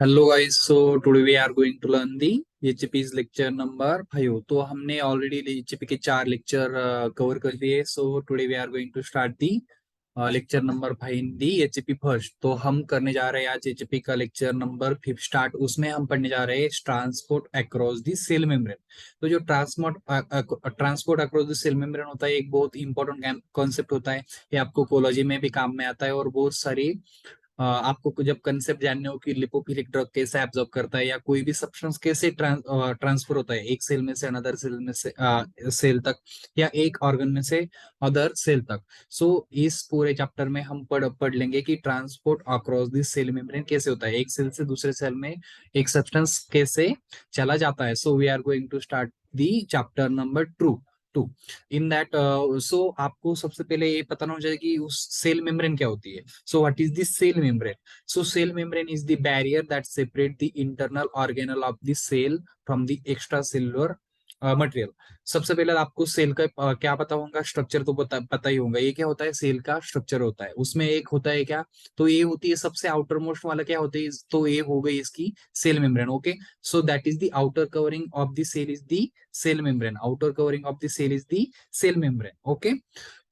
Hello guys, so today we are going to learn the HP's lecture number 5। तो हमने already HP के 4 lecture cover कर दिए। So today we are going to start the lecture number 5 in the HP first. तो हम करने जा रहे हैं आज एचपी का लेक्चर नंबर 5 स्टार्ट। उसमें हम पढ़ने जा रहे हैं transport across the cell membrane. तो जो transport across the cell membrane होता है, एक बहुत इंपॉर्टेंट कॉन्सेप्ट होता है। ये आपको कोलॉजी में भी काम में आता है और बहुत सारी आपको जब कंसेप्ट जानने हो कि लिपोफिलिक ड्रग कैसे एब्जॉर्ब करता है या कोई भी सब्सटेंस कैसे ट्रांसफर होता है एक सेल में से अनदर सेल में से सेल तक, या एक ऑर्गन में से अदर सेल तक। सो इस पूरे चैप्टर में हम पढ़ लेंगे कि transport across this cell membrane कैसे होता है, एक सेल से दूसरे सेल में एक सब्सटेंस कैसे चला जाता है। So we are going to start the chapter number two in that. सो आपको सबसे पहले ये पता होना चाहिए कि उस सेल मेम्ब्रेन क्या होती है। So what is the cell membrane? So cell membrane is the barrier that separate the internal organelle of the cell from the extracellular material। सबसे पहले आपको सेल का क्या पता होगा, स्ट्रक्चर तो पता ही होगा। ये क्या होता है, सेल का स्ट्रक्चर होता है। उसमें एक होता है क्या, तो ये होती है सबसे आउटर मोस्ट वाला क्या होता है, तो ये हो गई इसकी cell membrane. Okay, so that is the outer covering of the cell is the cell membrane. Outer covering of the cell is the cell membrane. Okay,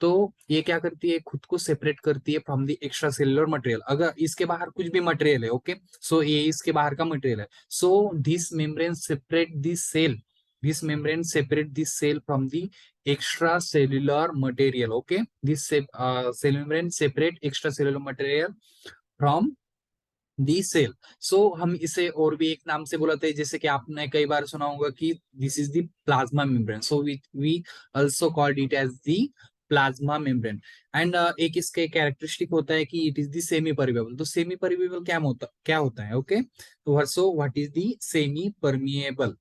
तो ये क्या करती है, खुद को सेपरेट करती है from the extra cellular material. अगर इसके बाहर कुछ भी मटेरियल है, ओके, सो ये इसके बाहर का मटेरियल है। So this membrane separate this cell, this membrane separate this cell from the extracellular material। okay, this cell membrane separate extracellular material from the cell. So हम इसे और भी एक नाम से बुलाते हैं, जैसे कि आपने कई बार सुना होगा कि this is the plasma membrane. So we also called it as the plasma membrane. And एक इसके कैरेक्टरिस्टिक होता है कि it is the semi permeable. तो सेमी परमेबल क्या होता है, ओके, तो so what is the semi permeable.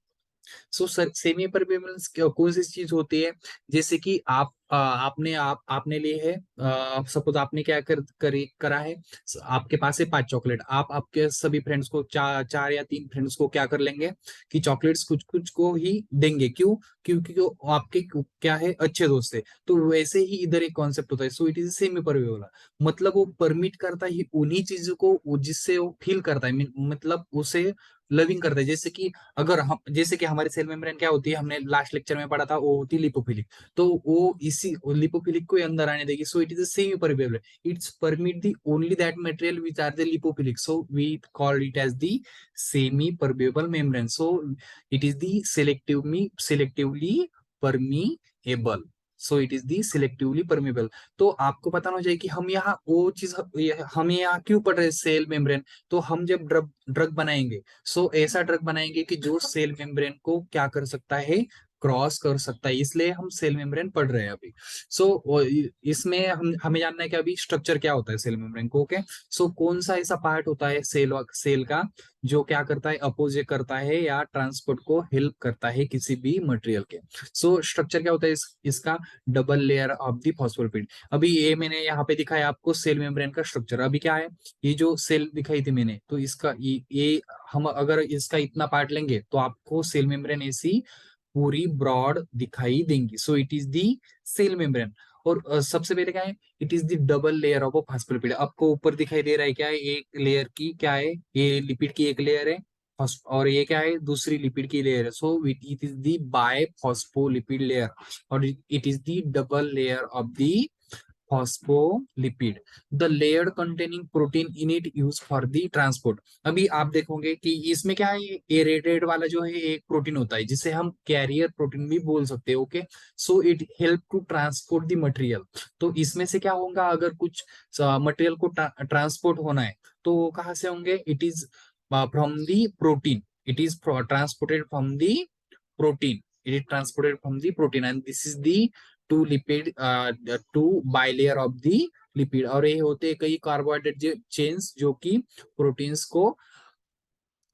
So sir semi permeables कौन सी चीज होती है, जैसे कि आपने लिए है, सपोज आपने क्या करा है, आपके पास है 5 चॉकलेट। आप आपके सभी फ्रेंड्स को चार या 3 फ्रेंड्स को क्या कर लेंगे कि चॉकलेट्स कुछ कुछ को ही देंगे। क्यों? क्योंकि वो आपके क्या है, अच्छे दोस्त है। तो वैसे ही इधर एक कॉन्सेप्ट होता है। So it is semi permeable, मतलब वो परमिट करता है उन्हीं चीजों को जिससे वो फील करता है, मतलब उसे लविंग करता है। जैसे कि अगर हम, जैसे कि हमारे सेल मेम्ब्रेन क्या होती है, हमने लास्ट लेक्चर में पढ़ा था, वो होती है लिपोफिलिक। तो वो इसी लिपोफिलिक को अंदर आने देगी। So it is the semi permeable, it's permit the only that material which are the lipophilic. So we call it as the semi permeable membrane. So it is the selectively permeable. So it is the selectively permeable. तो आपको पता होना चाहिए कि हम यहाँ वो चीज, हम यहाँ क्यों पढ़ रहे हैं सेल मेम्ब्रेन। तो हम जब ड्रग ड्रग बनाएंगे, सो ऐसा ड्रग बनाएंगे कि जो सेल मेम्ब्रेन को क्या कर सकता है, क्रॉस कर सकता है। इसलिए हम सेल मेम्ब्रेन पढ़ रहे हैं अभी। सो इसमें हम हमें जानना है कि अभी स्ट्रक्चर क्या होता है सेल मेम्ब्रेन को। ओके, सो कौन सा ऐसा पार्ट होता है सेल का जो क्या करता है, अपोज करता है या ट्रांसपोर्ट को हेल्प करता है किसी भी मटेरियल के। सो स्ट्रक्चर क्या होता है इसका, double layer of the phospholipid. अभी ये मैंने यहाँ पे दिखाया आपको सेल मेम्ब्रेन का स्ट्रक्चर। अभी क्या है, ये जो सेल दिखाई थी मैंने, तो इसका ये हम अगर इसका इतना पार्ट लेंगे तो आपको सेल मेम्ब्रेन ऐसी पूरी ब्रॉड दिखाई देंगी। So it is the cell membrane. और सबसे पहले क्या है, it is the double layer of phospholipid. आपको ऊपर दिखाई दे रहा है क्या है, एक लेयर की क्या है, ये लिपिड की एक लेयर है, और ये क्या है, दूसरी लिपिड की लेयर है। So it is the bi phospholipid layer, और it is the double layer of the phospholipid, the layer containing protein in it used for the transport। अभी आप देखोगे कि इसमें क्या है, ये रेड वाला जो है एक प्रोटीन होता है जिसे हम कैरियर प्रोटीन भी बोल सकते हैं। Okay, so it help to transport the material. तो इसमें से क्या होगा, अगर कुछ मटेरियल को ट्रांसपोर्ट होना है तो वो कहाँ से होंगे, it is from the protein, it is transported from the protein, it is transported from the protein, and this is the two bilayer of the lipid. और ये होते हैं कई कार्बोहाइड्रेट चेन्स जो कि प्रोटीन्स को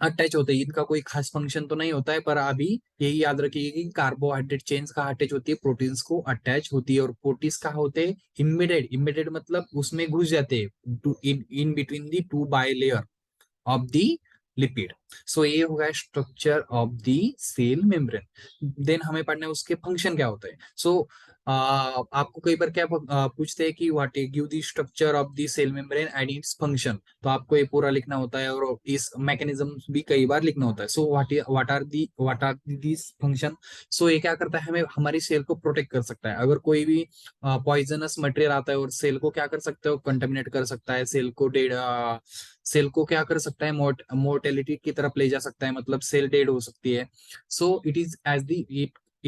अटैच होते हैं। इनका कोई खास फंक्शन तो नहीं होता है, पर अभी यही याद रखिए कि कार्बोहाइड्रेट चेन्स कहाँ अटैच होती है, प्रोटीन्स को अटैच होती है। और प्रोटीन्स कहाँ होते हैं, इम्बेडेड। इम्बेडेड मतलब उसमें घुस जाते हैं in between the two bilayer of the lipid. So ये होगा structure of the cell membrane. Then हमें पढ़ना है उसके फंक्शन क्या होता है। सो आपको कई बार क्या पूछते हैं कि what give the structure of the cell membrane and its function, तो आपको ये पूरा लिखना होता है और इस मैकेनिज्म भी कई बार लिखना होता है। So what are this function. सो ये क्या करता है, हमें हमारी सेल को प्रोटेक्ट कर सकता है। अगर कोई भी पॉइजनस मटेरियल आता है और सेल को क्या कर सकता है, कंटेमिनेट कर सकता है, सेल को क्या कर सकता है, मोर्टेलिटी की तरफ ले जा सकता है, मतलब सेल डेड हो सकती है। So it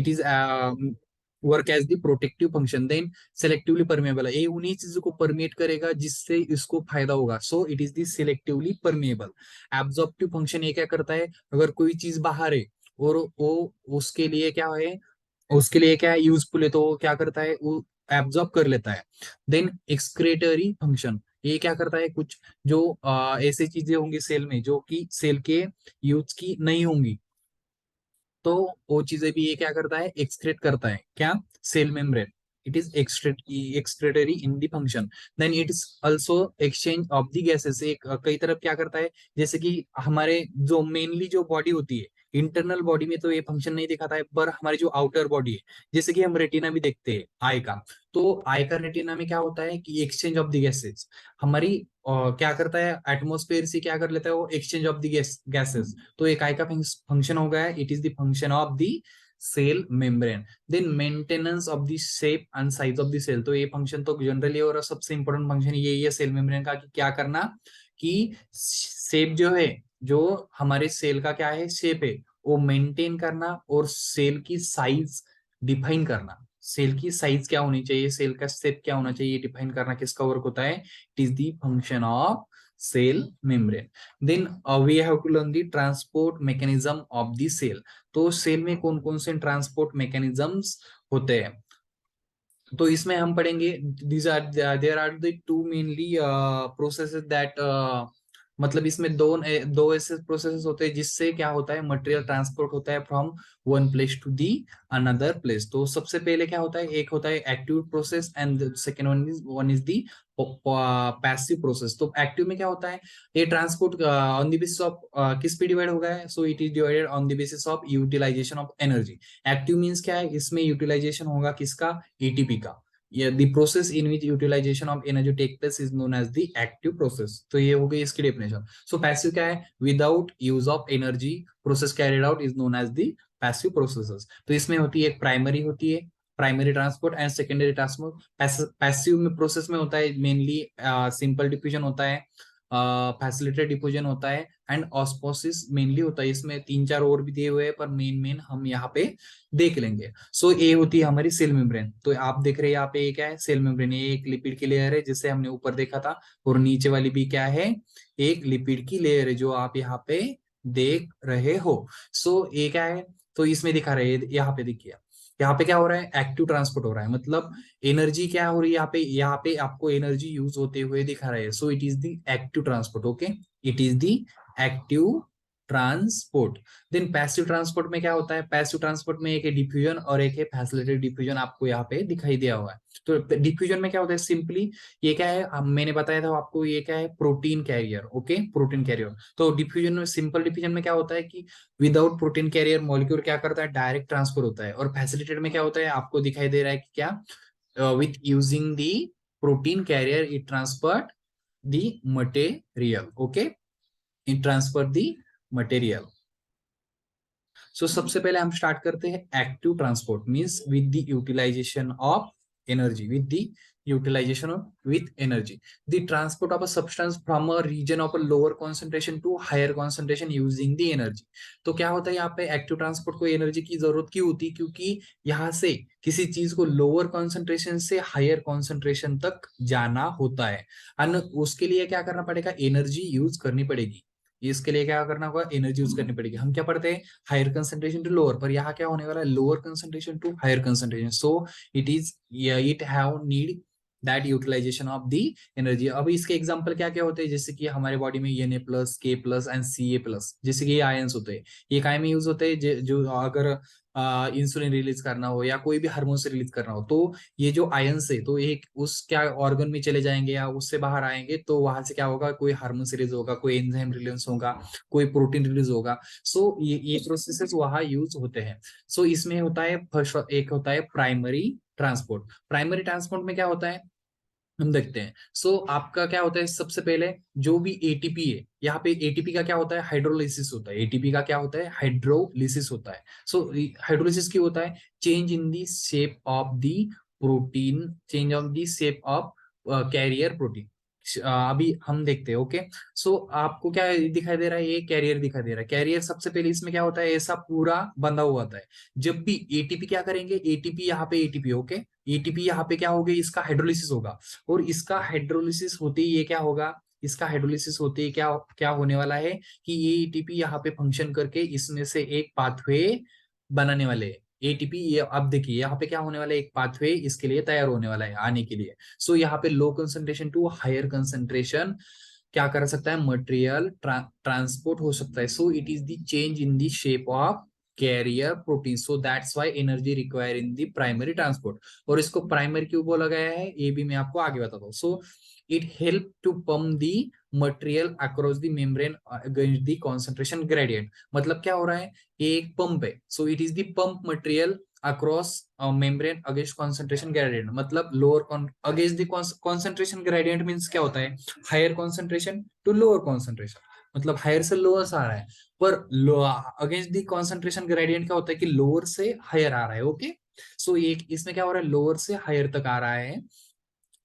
is work as the protective function. Then selectively permeable है, ये उन्हीं चीजों को परमिएट करेगा जिससे इसको फायदा होगा। सो it is the selectively permeable. Absorptive function ये क्या करता है, अगर कोई चीज बाहर है और वो उसके लिए क्या है, उसके लिए क्या है यूजफुल है, तो वो क्या करता है, वो एब्जॉर्ब कर लेता है। देन एक्सक्रेटरी फंक्शन, ये क्या करता है, कुछ जो ऐसी चीजें होंगी सेल में जो कि सेल के यूज की नहीं होंगी, तो वो चीजें भी ये क्या करता है, एक्सक्रेट करता है। क्या, cell membrane, it is excretory in the function. Then it is also exchange of the gases, एक कई तरफ क्या करता है, जैसे कि हमारे जो मेनली जो बॉडी होती है, इंटरनल बॉडी में तो ये फंक्शन नहीं दिखाता है, पर हमारी जो आउटर बॉडी है, जैसे कि हम रेटिना भी देखते हैं आई का, तो आई का रेटिना में क्या होता है कि एक्सचेंज ऑफ द गैसेस, हमारी क्या करता है, एटमोस्फेयर से क्या कर लेता है वो, एक्सचेंज ऑफ द गैसेस। तो एक आई का फंक्शन हो गया, it is the function of the cell membrane. Then maintenance of the shape and size of the cell, तो ये फंक्शन तो जनरली और सबसे इंपॉर्टेंट फंक्शन यही है सेल मेम्ब्रेन का, कि क्या करना, कि शेप जो है, जो हमारे सेल का क्या है शेप है, वो मेंटेन करना, और सेल की साइज डिफाइन करना। सेल की साइज क्या होनी चाहिए, सेल का शेप क्या होना चाहिए, डिफाइन करना किसका वर्क होता है, it is the function of cell membrane. Then we have to learn the transport mechanism of the cell. तो सेल में कौन कौन से ट्रांसपोर्ट मैकेनिज्म्स होते हैं, तो इसमें हम पढ़ेंगे, these are there are the two mainly processes that, मतलब इसमें दो ऐसे प्रोसेसेस होते हैं जिससे क्या होता है, मटेरियल ट्रांसपोर्ट होता है from one place to the another place. तो सबसे पहले क्या होता है, एक होता है active process and second one is the passive process. तो एक्टिव में क्या होता है, ये transport on the basis of किस पे डिवाइड होगा है, so it is divided on the basis of utilization of energy. Active means क्या है, इसमें यूटिलाइजेशन होगा किसका, एटीपी का। the process in which utilization of energy take place is known as the active process। तो ये हो गई इसकी डेफिनेशन। सो पैसिव क्या है, without use of energy process carried out is known as the passive processes. तो इसमें होती है, एक प्राइमरी होती है, primary transport and secondary transport. Passive में प्रोसेस में होता है मेनली सिंपल डिफ्यूजन होता है, फैसिलिटेटेड डिफ्यूजन होता है, एंड ऑस्मोसिस मेनली होता है। इसमें तीन चार और भी दिए हुए हैं, पर मेन मेन हम यहाँ पे देख लेंगे। सो ये होती है हमारी सेल मेम्ब्रेन। तो आप देख रहे हैं यहाँ पे ये क्या है, सेल मेम्ब्रेन, ये एक लिपिड की लेयर है जिसे हमने ऊपर देखा था, और नीचे वाली भी क्या है, एक लिपिड की लेयर है जो आप यहाँ पे देख रहे हो। सो ये क्या है, तो इसमें दिखा रहे हैं, यहाँ पे देखिए, यहाँ पे क्या हो रहा है, एक्टिव ट्रांसपोर्ट हो रहा है, मतलब एनर्जी क्या हो रही है यहाँ पे आपको एनर्जी यूज होते हुए दिखा रहा है। So it is the active transport. Okay, it is the active transport. Then passive transport में क्या होता है, पैसिव ट्रांसपोर्ट में एक है डिफ्यूजन और एक है फैसिलिटेटेड डिफ्यूजन, आपको यहाँ पे दिखाई दिया हुआ है। तो डिफ्यूजन में क्या होता है, सिंपली ये क्या है, मैंने बताया था आपको, ये क्या है, protein carrier. Okay, protein carrier. तो डिफ्यूजन में, सिंपल डिफ्यूजन में क्या होता है कि विदाउट प्रोटीन कैरियर मॉलिक्यूल क्या करता है, डायरेक्ट ट्रांसफर होता है। और फैसिलिटेटेड में क्या होता है, आपको दिखाई दे रहा है कि क्या, with using the protein carrier it transfer the material. Okay, it transfer the material. So सबसे पहले हम स्टार्ट करते हैं active transport, means with the utilization of energy, with the utilization of with energy, the transport of a substance from a region of a lower concentration to higher concentration using the energy. तो क्या होता है यहाँ पे, active transport को energy की जरूरत क्यों होती है, क्योंकि यहाँ से किसी चीज को लोअर कॉन्सेंट्रेशन से हायर कॉन्सेंट्रेशन तक जाना होता है, और उसके लिए क्या करना पड़ेगा, एनर्जी यूज करनी पड़ेगी। इसके लिए क्या करना होगा, एनर्जी यूज करनी पड़ेगी। हम क्या पढ़ते हैं, हायर कंसंट्रेशन टू लोअर, पर यहाँ क्या होने वाला है, lower concentration to higher concentration. So it have need that utilization of the energy. अब इसके एग्जांपल क्या क्या होते हैं, जैसे कि हमारे बॉडी में Na+, K+ एंड Ca+, जैसे कि ये आयंस होते हैं, ये काय में यूज होते हैं, जो अगर इंसुलिन रिलीज करना हो या कोई भी हार्मोन से रिलीज करना हो, तो ये जो आयन से तो एक उस क्या ऑर्गन में चले जाएंगे या उससे बाहर आएंगे, तो वहां से क्या होगा, कोई हार्मोन रिलीज होगा, कोई एंजाइम रिलीज होगा, कोई प्रोटीन रिलीज होगा। सो ये प्रोसेसेस वहां यूज होते हैं। सो इसमें होता है फर्स्ट, एक होता है प्राइमरी ट्रांसपोर्ट। प्राइमरी ट्रांसपोर्ट में क्या होता है हम देखते हैं। सो आपका क्या होता है, सबसे पहले जो भी एटीपी है, यहाँ पे एटीपी का क्या होता है, हाइड्रोलिसिस होता है। एटीपी का क्या होता है, हाइड्रोलिसिस होता है। सो हाइड्रोलिसिस क्यों होता है, change in the shape of the protein, change of the shape of carrier protein. अभी हम देखते हैं। ओके, सो आपको क्या दिखाई दे रहा है, ये कैरियर दिखाई दे रहा है। कैरियर सबसे पहले इसमें क्या होता है, ऐसा पूरा बंधा हुआ होता है। जब भी एटीपी क्या करेंगे, एटीपी यहाँ पे एटीपी, ओके, एटीपी यहाँ पे क्या होगी, इसका हाइड्रोलिसिस होगा। और इसका हाइड्रोलिसिस होते ही ये क्या होगा, इसका हाइड्रोलिसिस होते ही क्या क्या होने वाला है कि ये एटीपी यहाँ पे फंक्शन करके इसमें से एक पाथवे बनाने वाले हैं। एटीपी, ये अब देखिए यहाँ पे क्या होने वाला है, एक पाथवे इसके लिए तैयार होने वाला है आने के लिए। सो यहाँ पे low concentration to higher concentration क्या कर सकता है, मटेरियल ट्रांसपोर्ट हो सकता है। So it is the change in the shape of carrier protein, so that's why energy require in the primary transport. और इसको प्राइमरी क्यों बोला गया है, ये भी मैं आपको आगे बताता हूँ। So it help to pump the material across the membrane against the concentration gradient. मतलब क्या हो रहा है, ये एक पंप है। So it is the pump material across membrane against concentration gradient. मतलब lower against the concentration gradient means क्या होता है, higher concentration to lower concentration, मतलब हायर से लोअर से आ रहा है। पर अगेंस्ट दी कॉन्सेंट्रेशन ग्रेडियंट क्या होता है कि लोअर से हायर आ रहा है। ओके, सो ये इसमें क्या हो रहा है, लोअर से हायर तक आ रहा है।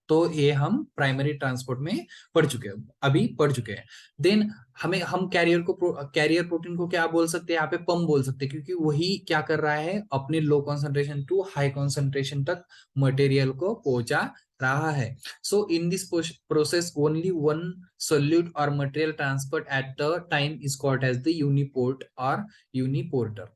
तो ये हम प्राइमरी ट्रांसपोर्ट में पढ़ चुके हैं, अभी पढ़ चुके हैं। देन हमें हम कैरियर प्रोटीन को क्या बोल सकते हैं, यहाँ पे पंप बोल सकते हैं, क्योंकि वही क्या कर रहा है, अपने low concentration to high concentration तक मटेरियल को पहुंचा रहा है। So in this process only one solute और material transport at the time is called as the uniport और यूनिपोर्टर।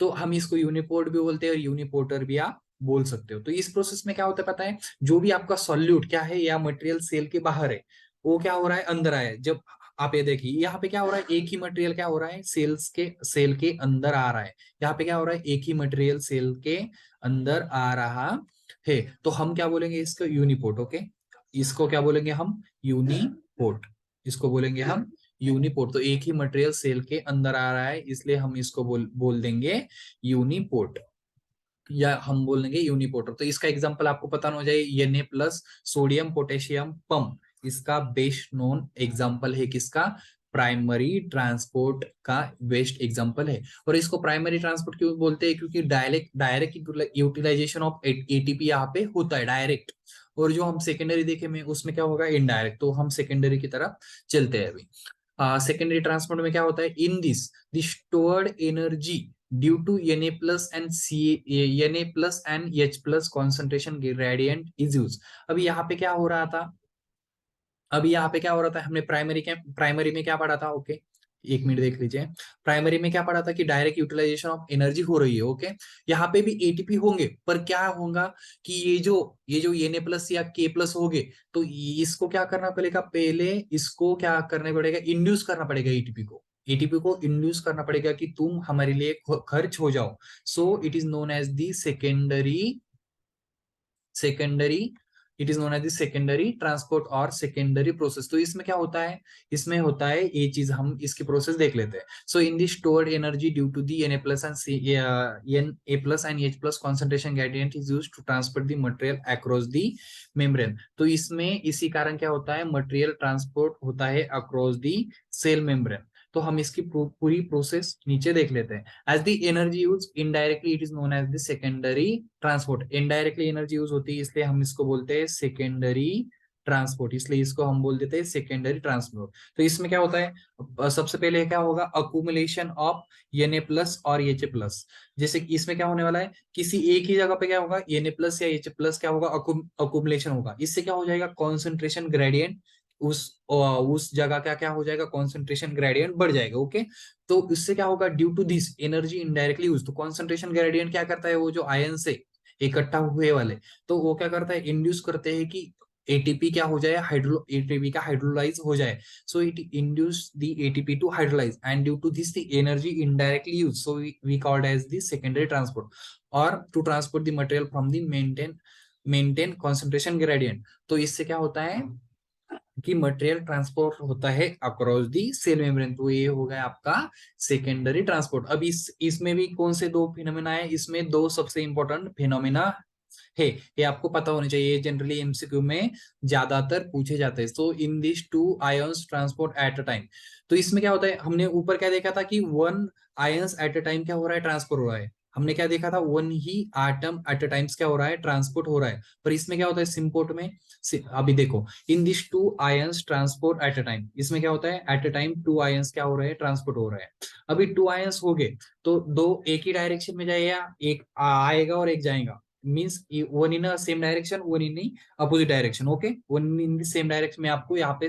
तो हम इसको यूनिपोर्ट भी बोलते हैं और यूनिपोर्टर भी आप बोल सकते हो। तो इस प्रोसेस में क्या होता है पता है, जो भी आपका सॉल्यूट क्या है या मटेरियल सेल के बाहर है, वो क्या हो रहा है, अंदर आया। जब आप ये देखिए यहाँ पे क्या हो रहा है, एक ही मटेरियल क्या हो रहा है, सेल के अंदर आ रहा है। यहाँ पे क्या हो रहा है, एक ही मटेरियल सेल के अंदर आ रहा है। तो हम क्या बोलेंगे इसको, यूनिपोर्ट। ओके, इसको क्या बोलेंगे हम, यूनिपोर्ट। इसको बोलेंगे हम यूनिपोर्ट। तो एक ही मटेरियल सेल के अंदर आ रहा है, इसलिए हम इसको बोल देंगे यूनिपोर्ट, या हम बोल देंगे यूनिपोर्टर। तो इसका एग्जांपल आपको पता हो जाए, Na plus sodium potassium pump, इसका बेस्ट नोन एग्जांपल है किसका, प्राइमरी ट्रांसपोर्ट का बेस्ट एग्जांपल है। और इसको प्राइमरी ट्रांसपोर्ट क्यों बोलते हैं, क्योंकि डायरेक्ट यूटिलाइजेशन ऑफ एटीपी यहाँ पे होता है डायरेक्ट। और जो हम सेकेंडरी देखे में उसमें क्या होगा, इनडायरेक्ट। तो हम सेकेंडरी की तरफ चलते हैं अभी। सेकेंडरी ट्रांसपोर्ट में क्या होता है, in this the stored energy due to Na plus and Na plus and H plus concentration gradient is used। अभी यहाँ पे क्या हो रहा था, अभी यहाँ पे क्या हो रहा था, हमने प्राइमरी में क्या पढ़ा था। ओके, एक मिनट देख लीजिए। प्राइमरी में क्या पढ़ा था कि डायरेक्ट यूटिलाइजेशन ऑफ एनर्जी हो रही है। ओके, यहाँ पे भी एटीपी होंगे, पर क्या होगा कि ये जो Na प्लस या K प्लस होंगे, तो इसको क्या करना पड़ेगा, पहले इसको क्या करना पड़ेगा, इंड्यूस करना पड़ेगा एटीपी को इंड्यूस करना पड़ेगा कि तुम हमारे लिए खर्च हो जाओ। So it is known as the secondary it is known as the secondary transport और सेकेंडरी प्रोसेस। तो इसमें क्या होता है, इसमें होता है ये चीज, हम इसकी प्रोसेस देख लेते हैं। So in the stored energy due to the Na plus and Na plus and H plus concentration gradient is used to transport the material across the membrane. तो इसमें इसी कारण क्या होता है, मटेरियल ट्रांसपोर्ट होता है अक्रॉस दी सेल मेम्ब्रेन। तो हम इसकी पूरी प्रोसेस नीचे देख लेते हैं। As the energy use indirectly it is known as the secondary transport. Indirectly energy use होती है, इसलिए हम इसको बोलते हैं सेकेंडरी ट्रांसपोर्ट, इसलिए इसको हम बोल देते हैं सेकेंडरी ट्रांसपोर्ट। तो इसमें क्या होता है, सबसे पहले क्या होगा, अकुमुलेशन ऑफ Na प्लस और H प्लस। जैसे कि इसमें क्या होने वाला है, किसी एक ही जगह पे क्या होगा, Na प्लस या H प्लस क्या होगा, अकुमुलेशन होगा। इससे क्या हो जाएगा, कॉन्सेंट्रेशन ग्रेडियंट उस जगह का क्या हो जाएगा, कॉन्सेंट्रेशन ग्रेडियंट बढ़ जाएगा। ओके, तो इससे क्या होगा, due to this energy indirectly use. तो कॉन्सेंट्रेशन ग्रेडियंट क्या करता है, वो जो आयन से इकट्ठा हुए वाले, तो वो क्या करता है, इंड्यूस करते हैं कि एटीपी क्या हो जाए, हाइड्रो एटीपी का हाइड्रोलाइज हो जाए, so it induce the ATP to hydrolyse and due to this the energy indirectly use, so we called as the secondary transport और to transport the material from the maintain concentration gradient. तो इससे क्या होता है कि material transport होता है across the cell membrane, तो ये हो गया आपका सेकेंडरी ट्रांसपोर्ट। अब इसमें भी कौन से दो फिनोमेना है, इसमें दो सबसे इंपॉर्टेंट फिनोमेना है, ये आपको पता होना चाहिए, जनरली एमसीक्यू में ज्यादातर पूछे जाते हैं। तो in this two ions transport at a time, तो इसमें क्या होता है, हमने ऊपर क्या देखा था कि one ions eight a time क्या हो रहा है, ट्रांसफर हो रहा है। हमने क्या देखा था, वन ही आटम एट अ टाइम्स क्या हो रहा है, ट्रांसपोर्ट हो रहा है। पर इसमें क्या होता है सिम्पोर्ट में, अभी देखो, in this two ions transport at a time, इसमें क्या होता है at a time two ions क्या हो रहे हैं, ट्रांसपोर्ट हो रहा है। अभी टू आयंस हो गए तो दो एक ही डायरेक्शन में जाएगा, एक आएगा और एक जाएगा, means one in same direction, one in opposite direction. Okay, one in same direction में आपको यहाँ पे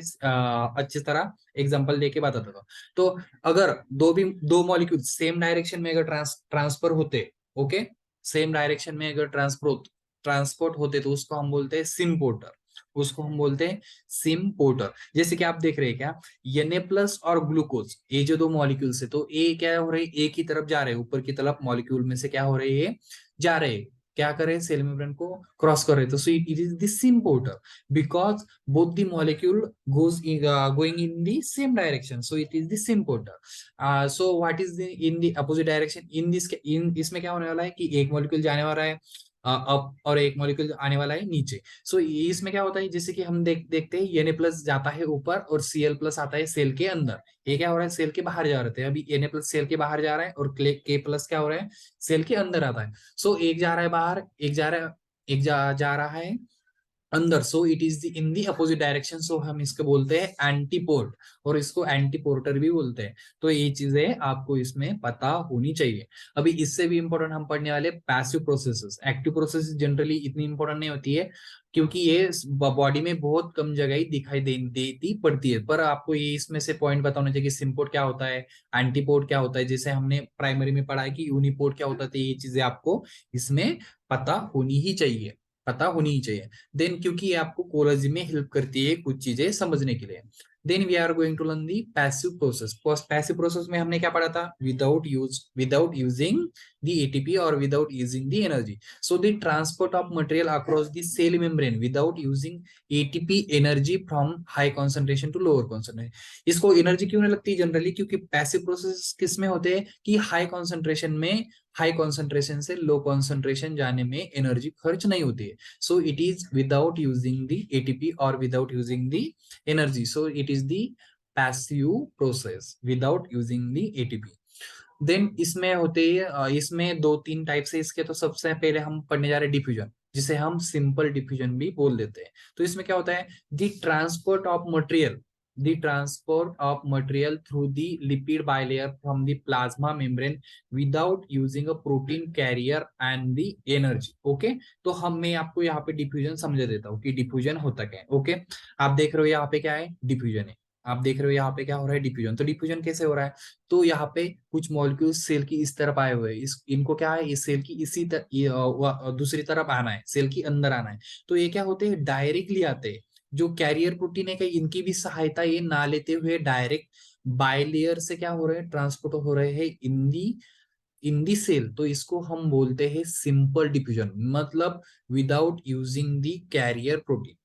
अच्छी तरह एग्जांपल देके बताता था। तो अगर दो मॉलिक्यूल सेम डायरेक्शन में अगर ट्रांसफर होते, ओके, सेम डायरेक्शन में अगर ट्रांसपोर्ट होते तो उसको हम बोलते हैं सिम्पोर्टर, उसको हम बोलते हैं सिम्पोर्टर। जैसे कि आप देख रहे हैं क्या, Na प्लस और ग्लूकोज, ये जो दो मॉलिक्यूल्स है, तो ये क्या हो रहे हैं, एक ही तरफ जा रहे हैं, ऊपर की तरफ मॉलिक्यूल में से क्या हो रहे हैं, जा रहे हैं, क्या कर रहे हैं, सेल मेम्ब्रेन को क्रॉस कर रहे हैं। तो so it is the symporter because both the molecule going in the same direction, so it is the symphoter. So what is the in the opposite direction, in इसमें क्या होने वाला है कि एक मॉलिक्यूल जाने वाला है अप और एक मॉलिक्यूल आने वाला है नीचे। सो इसमें क्या होता है, जैसे कि हम देखते हैं Na प्लस जाता है ऊपर और Cl प्लस आता है सेल के अंदर, ये क्या हो रहा है, सेल के बाहर जा रहे थे, अभी Na प्लस सेल के बाहर जा रहा है और K प्लस क्या हो रहा है, सेल के अंदर आता है। सो एक जा रहा है बाहर, एक जा रहा है, एक जा रहा है अंदर, so it is in the opposite direction, सो हम इसको बोलते हैं एंटीपोर्ट और इसको एंटीपोर्टर भी बोलते हैं। तो ये चीजें आपको इसमें पता होनी चाहिए। अभी इससे भी इंपॉर्टेंट हम पढ़ने वाले passive processes, active process generally इतनी इंपॉर्टेंट नहीं होती है क्योंकि ये बॉडी में बहुत कम जगह ही दिखाई देती पड़ती है, पर आपको ये इसमें से पॉइंट पता होना चाहिए कि सिम्पोर्ट क्या होता है, एंटीपोर्ट क्या होता है, जैसे हमने प्राइमरी में पढ़ा है कि यूनिपोर्ट क्या होता है, ये चीजें आपको इसमें पता होनी ही चाहिए, पता होनी ही चाहिए। देन क्योंकि ये आपको कोलॉजी में हेल्प करती है कुछ चीजें समझने के लिए। Then we are going to learn the passive process. Passive process में हमने क्या पढ़ा था, विदाउट यूजिंग दी एटीपी और without using the energy, so the transport of material across the cell membrane without using ATP energy from high concentration to lower concentration. इसको energy क्यों नहीं लगती जनरली, क्योंकि पैसिव प्रोसेस किस में होते हैं कि हाई कॉन्सेंट्रेशन से लो कॉन्सेंट्रेशन जाने में एनर्जी खर्च नहीं होती है। So it is without using the ATP or without using the energy. So it is the passive process without using the ATP. देन इसमें होते हैं इसमें दो तीन टाइप से इसके, तो सबसे पहले हम पढ़ने जा रहे हैं डिफ्यूजन, जिसे हम सिंपल डिफ्यूजन भी बोल देते हैं। तो इसमें क्या होता है, the transport of material, the transport of material through the lipid bilayer from the plasma membrane without using a protein carrier and the energy. Okay, तो मैं आपको यहाँ पे डिफ्यूजन समझा देता हूँ कि डिफ्यूजन होता क्या है। ओके, आप देख रहे हो यहाँ पे क्या है, डिफ्यूजन है, आप देख रहे हो यहाँ पे क्या हो रहा है, डिफ्यूजन। तो डिफ्यूजन कैसे हो रहा है, तो यहाँ पे कुछ मॉलिक्यूल सेल की इस तरफ आए हुए हैं, इनको क्या है, इस सेल की दूसरी तरफ आना है, सेल की अंदर आना है। तो ये क्या होते हैं, डायरेक्टली आते हैं, जो कैरियर प्रोटीन है, इनकी भी सहायता ये ना लेते हुए डायरेक्ट बायलेयर से क्या हो रहे हैं, ट्रांसपोर्ट हो रहे हैं इन दी सेल। तो इसको हम बोलते हैं सिंपल डिफ्यूजन, मतलब without using the carrier protein,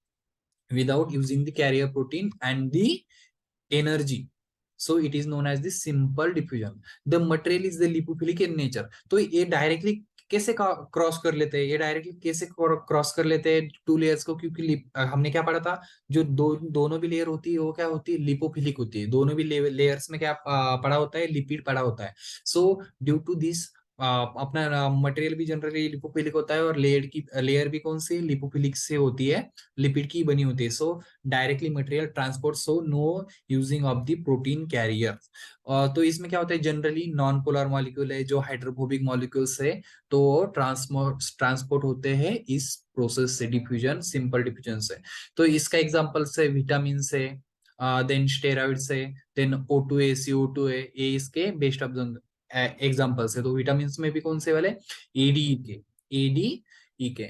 without using the carrier protein and the energy, so it is known as the simple diffusion. The material is the lipophilic in nature. तो ये directly कैसे cross कर लेते हैं, ये directly कैसे cross कर लेते हैं टू लेयर्स को, क्योंकि हमने क्या पढ़ा था, जो दोनों भी लेयर होती है वो क्या होती है, लिपोफिलिक होती है। दोनों भी लेयर्स में क्या पढ़ा होता है, लिपिड पढ़ा होता है। सो ड्यू टू दिस अपना मटेरियल भी जनरली लिपोफिलिक होता है और लेयर भी कौन सी लिपोफिलिक से होती है, लिपिड की बनी होती है। So directly material transport, so no using of the protein carrier. तो इसमें क्या होता है, जनरली नॉन पोलर मॉलिक्यूल है, जो हाइड्रोफोबिक मॉलिक्यूल्स है, तो ट्रांसपोर्ट होते हैं इस प्रोसेस से, डिफ्यूजन, सिंपल डिफ्यूजन से। तो इसका एग्जांपल से विटामिन से, देन स्टेरॉइड से, देन O2A CO2A, ये इसके बेस्ट ऑफ एग्जांपल्स है। तो विटामिन में भी कौन से वाले, एडी के, एडी के।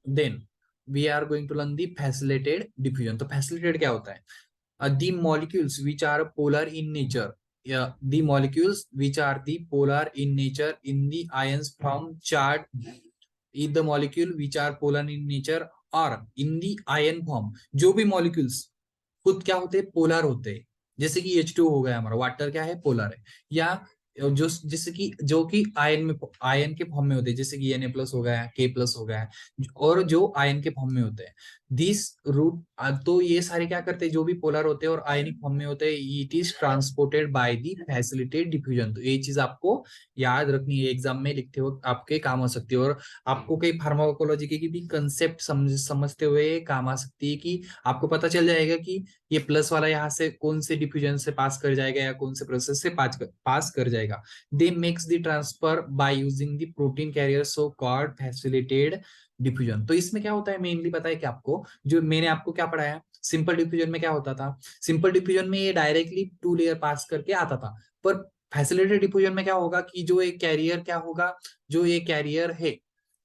Then we are going to learn the facilitated diffusion. तो फैसिलिटेड क्या होता है? The molecules which are polar in nature, yeah, the molecules which are the polar in nature in the ions from chart, is the molecule which are polar in nature or in the ion form। जो भी molecules खुद क्या होते हैं? Polar होते हैं। जैसे कि H2 हो गया, हमारा वाटर क्या है? पोलर है। या जो जैसे कि जो कि आयन में, आयन के फॉर्म में होते हैं, जैसे कि Na+ हो गया, K+ हो गया, और जो आयन के फॉर्म में होते हैं, दिस रूट। तो ये सारे क्या करते हैं? जो भी पोलर होते हैं और आयनिक फॉर्म में होते हैं, it is transported by the facilitated diffusion. तो ये चीज आपको याद रखनी है, एग्जाम में लिखते वक्त आपके काम आ सकती है, और आपको कई फार्माकोलॉजी की भी कंसेप्ट समझते हुए काम आ सकती है, कि आपको पता चल जाएगा कि ये प्लस वाला यहाँ से कौन से डिफ्यूजन से पास कर जाएगा या कौन से प्रोसेस से पास कर जाएगा। They makes the transfer by using the protein carrier, so called facilitated diffusion. तो इसमें क्या होता है मेनली, पता है कि आपको, जो मैंने आपको क्या पढ़ाया, सिंपल डिफ्यूजन में क्या होता था? सिंपल डिफ्यूजन में ये डायरेक्टली 2 लेयर पास करके आता था, पर फैसिलिटेड डिफ्यूजन में क्या होगा कि जो एक कैरियर क्या होगा, जो ये कैरियर है,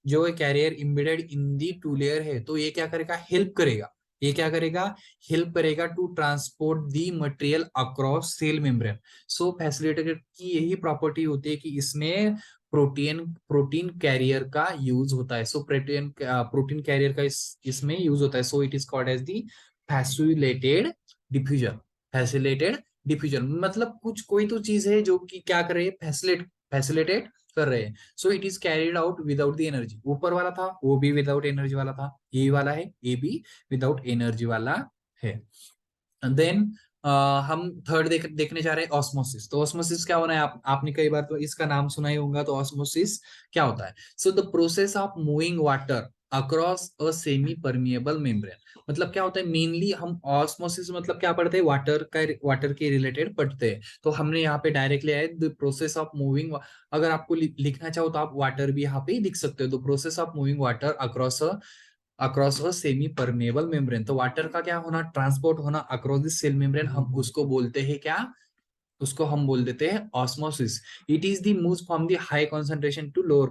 जो एक carrier embedded in the 2 layer है, तो ये क्या करेगा? हेल्प करेगा। ये क्या करेगा? हेल्प करेगा to transport the material across cell membrane. So facilitated की यही प्रॉपर्टी होती है कि इसमें प्रोटीन प्रोटीन कैरियर का यूज होता है। सो प्रोटीन कैरियर का इसमें यूज होता है। So it is called as the facilitated diffusion. Facilitated diffusion मतलब कुछ कोई तो चीज है जो कि क्या कर रही है? फैसिलिटेट कर रहे हैं। सो it is carried out without the energy. ऊपर वाला था वो भी विदाउट एनर्जी वाला था, ये वाला है ये भी विदाउट एनर्जी वाला है। देन हम थर्ड देखने जा रहे हैं ऑस्मोसिस। तो ऑस्मोसिस क्या होना है? आपने कई बार तो इसका नाम सुना ही होगा। तो ऑस्मोसिस क्या होता है? So the process of moving water across a semi permeable membrane. मतलब क्या होता है? मेनली हम ऑस्मोसिस मतलब क्या पढ़ते हैं? वाटर के रिलेटेड पढ़ते हैं। तो हमने यहाँ पे डायरेक्ट लिया है द प्रोसेस ऑफ मूविंग। अगर आपको लिखना चाहो तो आप वाटर भी यहाँ पे लिख सकते हो। The process of moving water across a semi permeable membrane. तो वाटर का क्या होना? ट्रांसपोर्ट होना अक्रॉस द सेल मेम्ब्रेन। हम उसको बोलते हैं क्या? उसको हम बोल देते हैं osmosis. It is the move from the high concentration to lower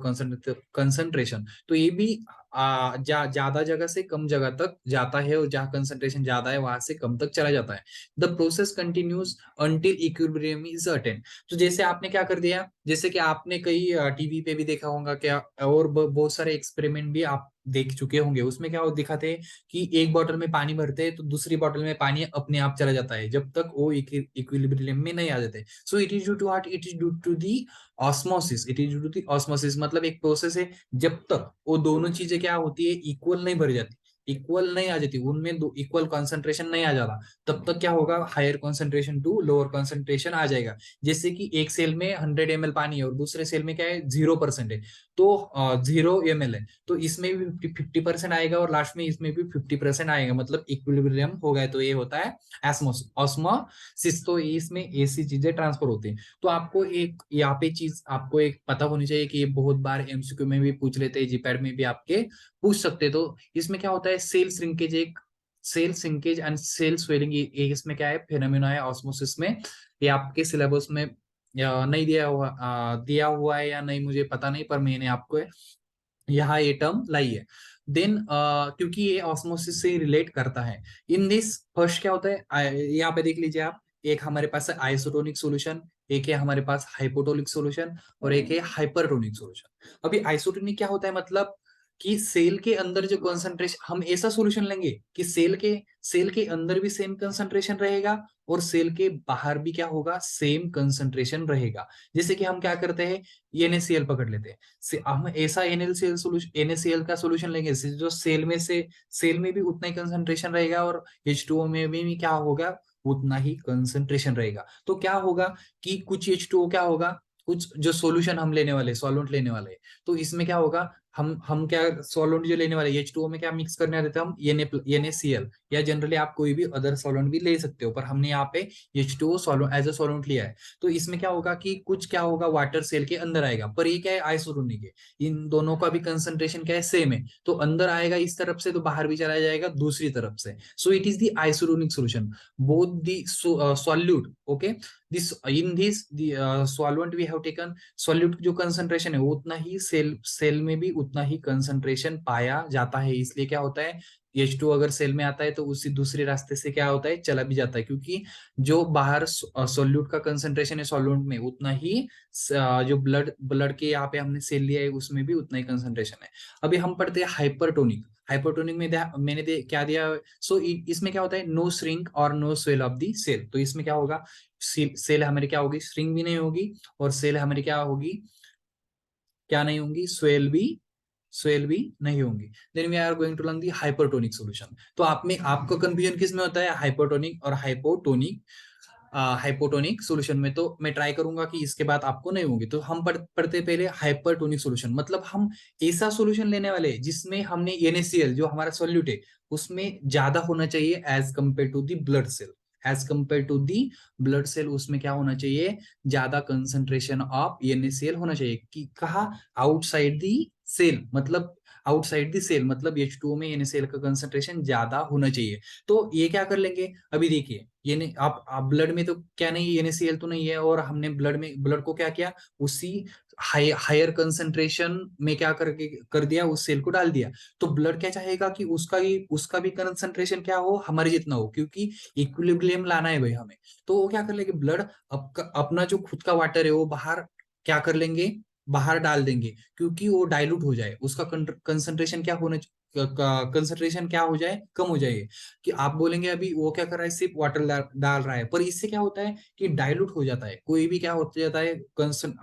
concentration. तो ये भी ज्यादा जगह से कम जगह तक जाता है, और जहाँ कंसंट्रेशन ज्यादा है वहां से कम तक चला जाता है। The process continues until equilibrium is attain. तो जैसे आपने क्या कर दिया, जैसे कि आपने कई टीवी पे भी देखा होगा क्या, और बहुत सारे एक्सपेरिमेंट भी आप देख चुके होंगे। उसमें क्या वो दिखाते हैं कि एक बोतल में पानी भरते हैं तो दूसरी बोतल में पानी अपने आप चला जाता है, जब तक वो इक्विलिब्रियम में नहीं आ जाते। So it is due to what? It is due to the osmosis. It is due to the osmosis मतलब एक प्रोसेस है, जब तक वो दोनों चीजें क्या होती है? इक्वल नहीं भर जाती, इक्वल नहीं आ जाती, उनमें दो इक्वल कंसंट्रेशन नहीं आ जाता, तब तक क्या होगा? Higher concentration to lower concentration आ जाएगा। जैसे कि एक सेल में 100 ml पानी है और दूसरे सेल में क्या है? 0% है, तो 0 ml है, तो इसमें भी 50% आएगा और लास्ट में इसमें भी 50% आएगा, मतलब इक्विलिब्रियम हो गया। तो ये होता है ऑस्मोसिस। तो इसमें ऐसी चीजें ट्रांसफर होती हैं। तो आपको एक यहाँ पे चीज आपको एक पता होनी चाहिए कि ये बहुत बार एमसीक्यू में भी पूछ लेते हैं, जीपैड में भी आपके पूछ सकते हैं। तो इसमें क्या होता है? Cell shrinkage and cell swelling, ये इसमें क्या है? फेनोमेना है ऑस्मोसिस में। ये आपके सिलेबस में या नहीं दिया हुआ है या नहीं मुझे पता नहीं, पर मैंने आपको यहाँ ये टर्म लाई है। देन क्योंकि ये ऑस्मोसिस से रिलेट करता है। इन दिस फर्स्ट क्या होता है? यहाँ पे देख लीजिए आप, एक हमारे पास है आइसोटोनिक सॉल्यूशन, एक है हमारे पास हाइपोटोनिक सॉल्यूशन, और एक है हाइपरटोनिक सॉल्यूशन। अभी आइसोटोनिक क्या होता है? मतलब कि सेल के अंदर जो कंसंट्रेशन, हम ऐसा सॉल्यूशन लेंगे कि सेल के अंदर भी सेम कंसंट्रेशन रहेगा और सेल के बाहर भी क्या होगा? सेम कंसंट्रेशन रहेगा। जैसे कि हम क्या करते हैं? NaCl पकड़ लेते हैं, हम ऐसा NaCl का सोल्यूशन लेंगे जो सेल में भी उतना ही कंसंट्रेशन रहेगा, और H2O में भी क्या होगा? उतना ही कंसंट्रेशन रहेगा। तो क्या होगा कि कुछ H2O क्या होगा? कुछ जो सॉल्यूशन हम लेने वाले, सॉल्वेंट लेने वाले, तो इसमें क्या होगा? हम क्या सॉल्वेंट जो लेने वाले H2O में क्या मिक्स करने देते हैं? हम NaCl, या जनरली आप कोई भी अदर सॉल्वेंट भी ले सकते हो, पर हमने यहाँ पे H2O solvent as a solvent लिया है। तो इसमें क्या होगा कि कुछ क्या होगा? वाटर सेल के अंदर आएगा, पर ये क्या है? आइसोटोनिक है, इन दोनों का भी कंसंट्रेशन क्या है? सेम है, तो अंदर आएगा इस तरफ से, तो बाहर भी चला जाएगा दूसरी तरफ से। So it is the isotonic solution, both the solute, okay. This in this solvent we have taken, solute जो कंसंट्रेशन है वो उतना ही सेल में भी उतना ही कंसंट्रेशन पाया जाता है। इसलिए क्या होता है, H2 अगर सेल में आता है तो उसी दूसरे रास्ते से क्या होता है, चला भी जाता है, क्योंकि जो बाहर सोल्यूट का कंसंट्रेशन है सॉल्वेंट में, उतना ही जो ब्लड ब्लड के यहाँ पे हमने सेल लिया है उसमें भी उतना ही कंसंट्रेशन है। अभी हम पढ़ते हैं हाइपरटोनिक। हाइपरटोनिक में क्या दिया। सो इसमें क्या होता है, नो श्रिंक और no swell of the cell. तो इसमें क्या होगा, सेल हमारी क्या होगी, श्रिंक भी नहीं होगी, और सेल हमारी क्या होगी, क्या नहीं होंगी, स्वेल भी नहीं होंगी। Then we are going to learn the hypertonic solution. तो आप में आपको कंफ्यूजन किस में होता है, हाइपरटोनिक और हाइपोटोनिक सॉल्यूशन में। तो मैं ट्राई करूंगा कि इसके बाद आपको नहीं होंगी। तो हम पढ़ते पहले हाइपरटोनिक सॉल्यूशन, मतलब हम ऐसा सॉल्यूशन लेने वाले जिसमें हमने NaCl जो हमारा सॉल्यूट है उसमें ज्यादा होना चाहिए as compare to the blood cell. As compare to the blood cell उसमें क्या होना चाहिए, ज्यादा कंसंट्रेशन ऑफ NaCl होना चाहिए। कि कहा, आउटसाइड दी सेल, मतलब आउटसाइड दी सेल मतलब H2O में NaCl का कंसंट्रेशन ज्यादा होना चाहिए। तो ये क्या कर लेंगे, अभी देखिए, ये नहीं, आप ब्लड में तो क्या नहीं है, NaCl तो नहीं है, और हमने ब्लड को क्या किया, उसी हायर कंसंट्रेशन में क्या कर दिया, उस सेल को डाल दिया। तो ब्लड क्या चाहेगा कि उसका भी कंसंट्रेशन क्या हो, हमारे जितना हो, क्योंकि इक्विलिब्रियम लाना है भाई हमें। तो वो क्या कर लेंगे, ब्लड अपना जो खुद का वाटर है वो बाहर क्या कर लेंगे, बाहर डाल देंगे, क्योंकि वो डाइल्यूट हो जाए, उसका कंसंट्रेशन क्या होना, कंसंट्रेशन क्या हो जाए, कम हो जाए। कि आप बोलेंगे अभी वो क्या कर रहा है, सिर्फ वाटर डाल रहा है, पर इससे क्या होता है कि डाइल्यूट हो जाता है। कोई भी क्या हो जाता है,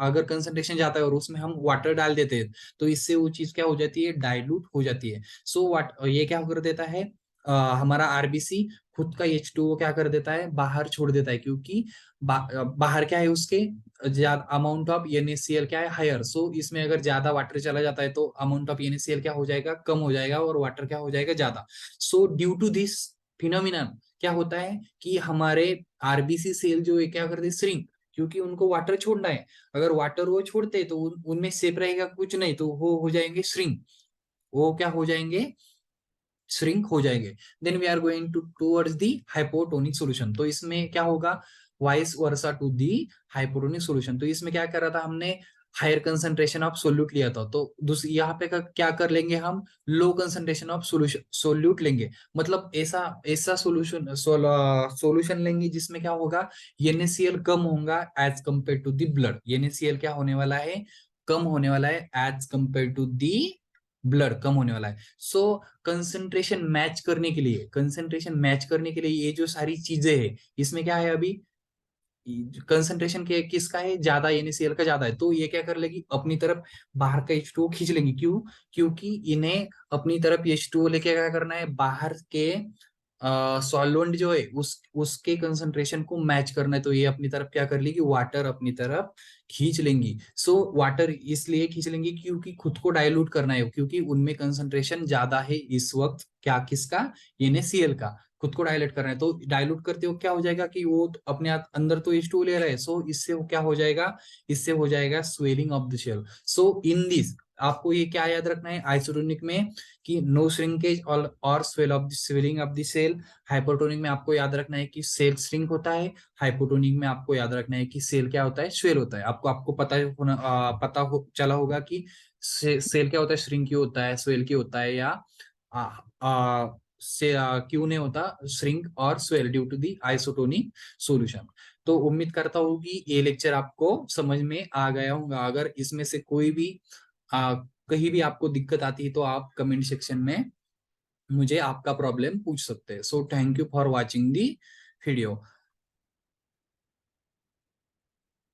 अगर कंसंट्रेशन जाता है और उसमें हम वाटर डाल देते हैं तो इससे वो चीज क्या हो जाती है, डाइल्यूट हो जाती है। सो वाट ये क्या कर देता है, हमारा आरबीसी खुद का H2O क्या कर देता है, बाहर छोड़ देता है, क्योंकि बाहर क्या है उसके, ज्यादा अमाउंट ऑफ NaCl क्या है, हायर। सो इसमें अगर ज्यादा वाटर चला जाता है तो अमाउंट ऑफ NaCl क्या हो जाएगा, कम हो जाएगा, और वाटर क्या हो जाएगा, ज्यादा। So due to this phenomenon क्या होता है कि हमारे आरबीसी सेल जो है क्या करते हैं, श्रिंक, क्योंकि उनको वाटर छोड़ना है। अगर वाटर वो छोड़ते तो उनमें सेप रहेगा कुछ नहीं, तो वो हो जाएंगे श्रिंक, वो क्या हो जाएंगे, श्रिंक हो जाएंगे। Then we are going towards the hypotonic solution. तो इसमें क्या होगा, vice versa to the hypotonic solution. तो इसमें क्या कर रहा था हमने, हायर कंसंट्रेशन ऑफ सोल्यूट लिया था, तो दूसरी यहाँ पे क्या कर लेंगे हम, low concentration of solution solute लेंगे। मतलब ऐसा ऐसा सॉल्यूशन लेंगे जिसमें क्या होगा, NaCl कम होगा as compare to the blood. NaCl क्या होने वाला है, कम होने वाला है as compare to the blood, कम होने वाला है। सो कंसंट्रेशन मैच करने के लिए ये जो सारी चीजें है, इसमें क्या है अभी, कंसंट्रेशन के किसका है, ज्यादा NaCl का ज्यादा है, तो ये क्या कर लेगी, अपनी तरफ बाहर का H2O खींच लेंगी। क्यों, क्योंकि इन्हें अपनी तरफ H2O लेके क्या करना है, बाहर के सॉल्वेंट जो है उसके कंसंट्रेशन को मैच करना है। तो ये अपनी तरफ क्या कर लेगी, वाटर अपनी तरफ खींच लेंगी। सो वाटर इसलिए खींच लेंगी क्योंकि खुद को डाइल्यूट करना है, क्योंकि उनमें कंसंट्रेशन ज्यादा है इस वक्त, क्या किसका, NaCl का, खुद को डायलेट कर रहे हैं। तो डाइल्यूट करते हो क्या हो जाएगा कि वो अपने अंदर तो H2O ले रहा है, सो इससे वो क्या हो जाएगा, इससे हो जाएगा swelling of the cell. So in this आपको ये क्या याद रखना है, आइसोटोनिक में कि नो श्रिंकेज और swelling of the cell. Hypotonic में आपको याद रखना है कि सेल श्रिंक होता है। हाइपोटोनिक में आपको याद रखना है कि सेल क्या होता है, स्वेल होता है। आपको चला होगा कि सेल क्या होता है, श्रिंक क्यों होता है, स्वेल क्यों होता है, या से क्यों नहीं होता श्रिंक और swell, due to the isotonic solution. तो उम्मीद करता हूँ कि ये लेक्चर आपको समझ में आ गया होगा। अगर इसमें से कोई भी कहीं भी आपको दिक्कत आती है तो आप कमेंट सेक्शन में मुझे आपका प्रॉब्लम पूछ सकते हैं। So thank you for watching the video.